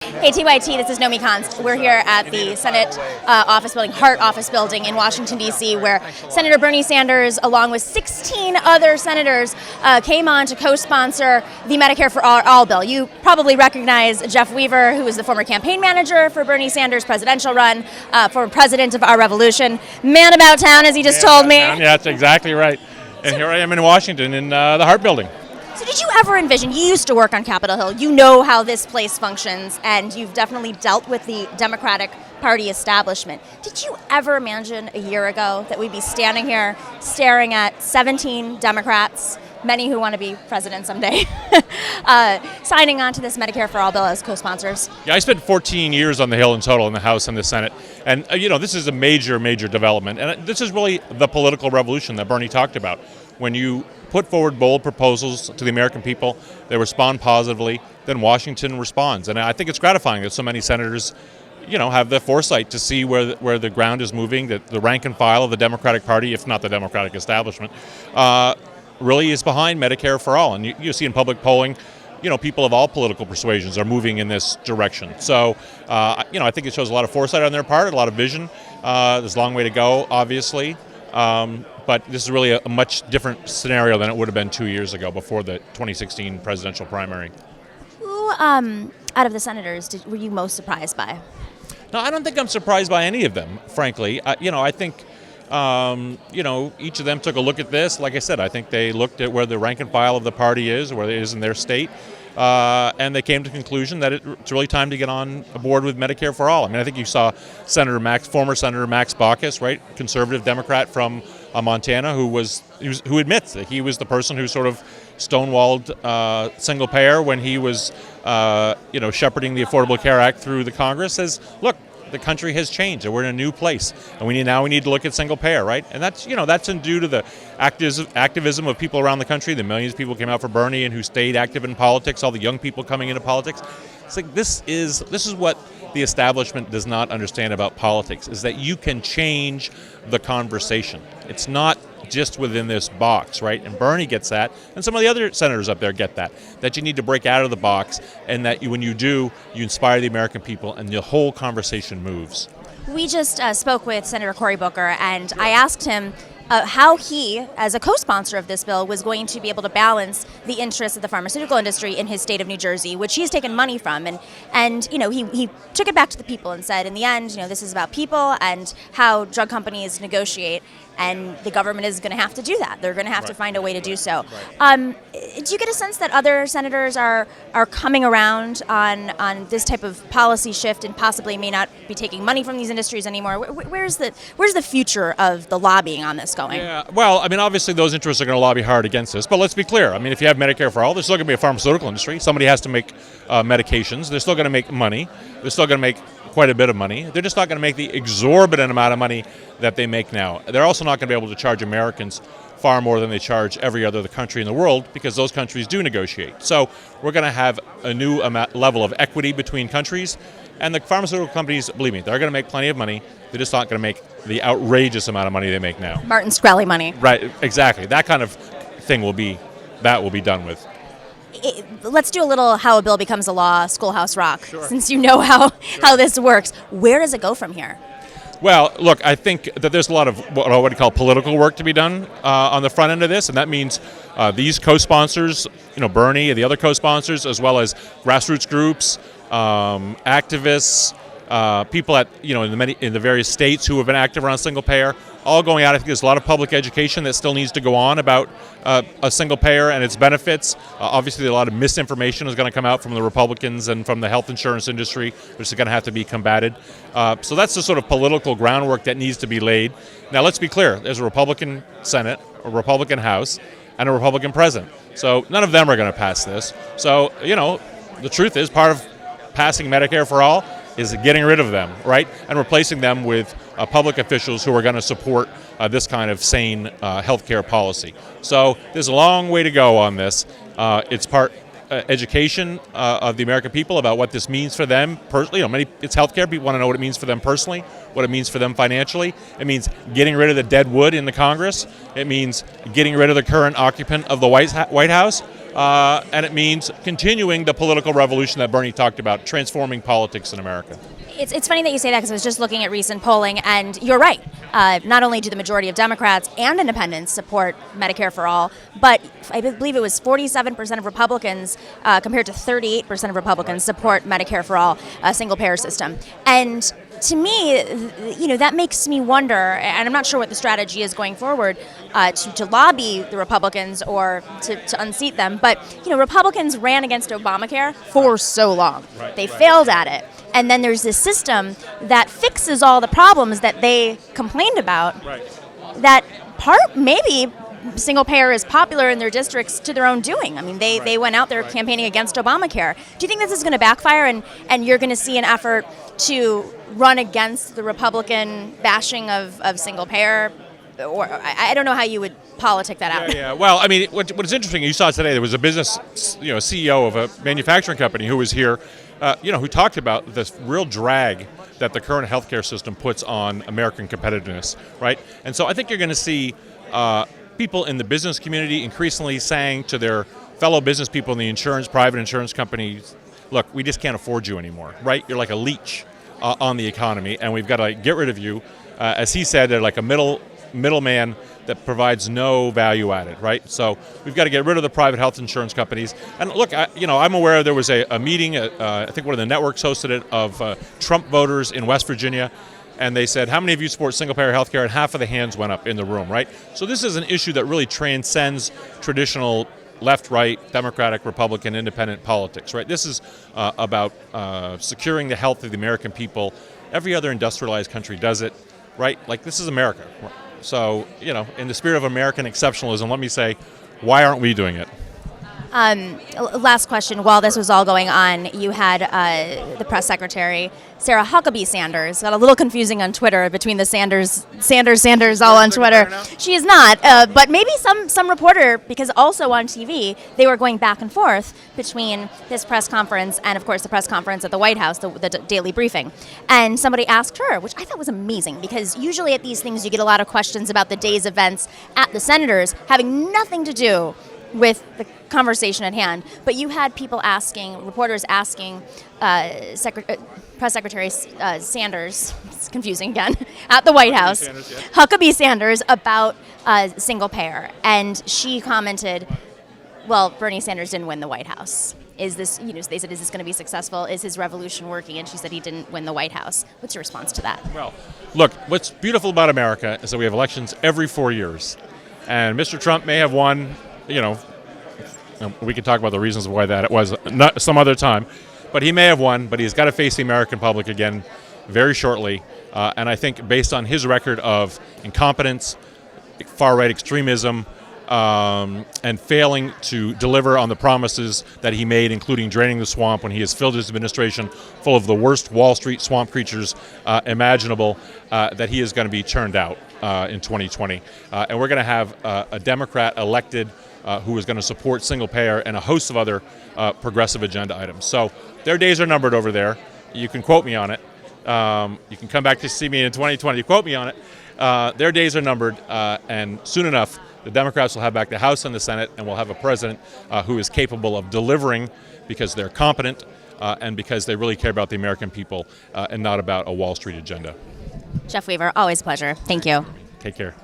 Hey TYT, this is Nomi Khanz. We're here at the Senate office building, Hart Office Building in Washington, D.C., where Senator Bernie Sanders, along with 16 other senators, came on to co-sponsor the Medicare for All bill. You probably recognize Jeff Weaver, who was the former campaign manager for Bernie Sanders' presidential run, former president of our revolution. Man about town, as he just told me. Yeah, that's exactly right. And here I am in Washington in the Hart Building. So did you ever envision, you used to work on Capitol Hill, you know how this place functions, and you've definitely dealt with the Democratic Party establishment. Did you ever imagine a year ago that we'd be standing here staring at 17 Democrats, many who want to be president someday, signing on to this Medicare for All bill as co-sponsors? Yeah, I spent 14 years on the Hill in total, in the House and the Senate. And, this is a major, major development. And this is really the political revolution that Bernie talked about. When you put forward bold proposals to the American people, they respond positively, then Washington responds. And I think it's gratifying that so many senators, have the foresight to see where the ground is moving, that the rank and file of the Democratic Party, if not the Democratic establishment, really is behind Medicare for All. And you see in public polling, people of all political persuasions are moving in this direction. So, I think it shows a lot of foresight on their part, a lot of vision. There's a long way to go, obviously. But this is really a much different scenario than it would have been 2 years ago before the 2016 presidential primary. Who, out of the senators, were you most surprised by? No, I don't think I'm surprised by any of them, frankly. I think, each of them took a look at this. Like I said, I think they looked at where the rank and file of the party is, where it is in their state, and they came to the conclusion that it's really time to get on board with Medicare for All. I mean, I think you saw former Senator Max Baucus, right, conservative Democrat from Montana, who admits that he was the person who sort of stonewalled single payer when he was, shepherding the Affordable Care Act through the Congress. Says, look, the country has changed, and we're in a new place, and we need to look at single payer, right? And that's due to the activism of people around the country. The millions of people who came out for Bernie and who stayed active in politics. All the young people coming into politics. It's like this is what the establishment does not understand about politics, is that you can change the conversation. It's not just within this box, right? And Bernie gets that, and some of the other senators up there get that you need to break out of the box, and that when you do, you inspire the American people, and the whole conversation moves. We just spoke with Senator Cory Booker, and I asked him how he, as a co-sponsor of this bill, was going to be able to balance the interests of the pharmaceutical industry in his state of New Jersey, which he's taken money from. And he took it back to the people and said, in the end, this is about people and how drug companies negotiate. And the government is going to have to do that. They're going to have to find a way to do so. Do you get a sense that other senators are coming around on this type of policy shift and possibly may not be taking money from these industries anymore? Where's the future of the lobbying on this going? Yeah, well, obviously those interests are going to lobby hard against this. But let's be clear. If you have Medicare for All, there's still going to be a pharmaceutical industry. Somebody has to make medications. They're still going to make money. They're still going to make quite a bit of money. They're just not going to make the exorbitant amount of money that they make now. They're also not going to be able to charge Americans far more than they charge every other country in the world, because those countries do negotiate. So we're going to have a new level of equity between countries, and the pharmaceutical companies, believe me, they're going to make plenty of money. They're just not going to make the outrageous amount of money they make now. Martin Shkreli money. Right, exactly. That kind of thing will be done with. Let's do a little how a bill becomes a law, Schoolhouse Rock, Sure. Since you know how this works. Where does it go from here? Well, look, I think that there's a lot of what I would call political work to be done on the front end of this, and that means these co-sponsors, Bernie and the other co-sponsors, as well as grassroots groups, activists, people in the various states who have been active around single payer, all going out. I think there's a lot of public education that still needs to go on about a single payer and its benefits. Obviously, a lot of misinformation is going to come out from the Republicans and from the health insurance industry, which is going to have to be combated. So that's the sort of political groundwork that needs to be laid. Now, let's be clear. There's a Republican Senate, a Republican House, and a Republican president. So none of them are going to pass this. So, the truth is, part of passing Medicare for All is getting rid of them, right, and replacing them with public officials who are going to support this kind of sane health care policy. So there's a long way to go on this. It's part education of the American people about what this means for them personally. It's healthcare. People want to know what it means for them personally, what it means for them financially. It means getting rid of the dead wood in the Congress. It means getting rid of the current occupant of the White House. and it means continuing the political revolution that Bernie talked about, transforming politics in America. It's funny that you say that because I was just looking at recent polling, and you're right. Not only do the majority of Democrats and independents support Medicare for all, but I believe it was 47% of Republicans compared to 38% of Republicans support Medicare for all, a single-payer system. And to me, that makes me wonder, and I'm not sure what the strategy is going forward to lobby the Republicans or to unseat them, but Republicans ran against Obamacare for so long. They failed at it. And then there's this system that fixes all the problems that they complained about. Right. That maybe single payer is popular in their districts to their own doing. I mean, they went out there campaigning against Obamacare. Do you think this is going to backfire and you're going to see an effort to run against the Republican bashing of single payer? Or I don't know how you would politic that out. Yeah. Well, I mean, what is interesting, you saw today, there was a business, CEO of a manufacturing company who was here, who talked about this real drag that the current healthcare system puts on American competitiveness, right? And so I think you're going to see people in the business community increasingly saying to their fellow business people in the private insurance companies, look, we just can't afford you anymore, right? You're like a leech on the economy, and we've got to get rid of you. As he said, they're like a middleman that provides no value added, right? So we've got to get rid of the private health insurance companies. And look, I'm aware there was a meeting, I think one of the networks hosted it, of Trump voters in West Virginia, and they said, how many of you support single-payer health care? And half of the hands went up in the room, right? So this is an issue that really transcends traditional left, right, Democratic, Republican, independent politics, right? This is about securing the health of the American people. Every other industrialized country does it, right? Like, this is America. So, in the spirit of American exceptionalism, let me say, why aren't we doing it? Last question. While this was all going on, you had the press secretary, Sarah Huckabee Sanders. Got a little confusing on Twitter between the Sanders all on Twitter. She is not, but maybe some reporter, because also on TV, they were going back and forth between this press conference and, of course, the press conference at the White House, the daily briefing. And somebody asked her, which I thought was amazing, because usually at these things you get a lot of questions about the day's events at the senators having nothing to do with the conversation at hand. But you had reporters asking Press Secretary Sanders, it's confusing again, at the White House, Huckabee Sanders, about single payer. And she commented, well, Bernie Sanders didn't win the White House. Is this, they said, is this going to be successful? Is his revolution working? And she said he didn't win the White House. What's your response to that? Well, look, what's beautiful about America is that we have elections every 4 years. And Mr. Trump may have won, we can talk about the reasons why that it was not some other time, but he may have won, but he's got to face the American public again very shortly. And I think based on his record of incompetence, far-right extremism, and failing to deliver on the promises that he made, including draining the swamp when he has filled his administration full of the worst Wall Street swamp creatures imaginable, that he is going to be churned out in 2020. And we're going to have a Democrat elected who is going to support single payer and a host of other progressive agenda items. So their days are numbered over there. You can quote me on it. You can come back to see me in 2020. Quote me on it. Their days are numbered, and soon enough, the Democrats will have back the House and the Senate, and we'll have a president who is capable of delivering because they're competent and because they really care about the American people and not about a Wall Street agenda. Jeff Weaver, always a pleasure. Thank you. Take care.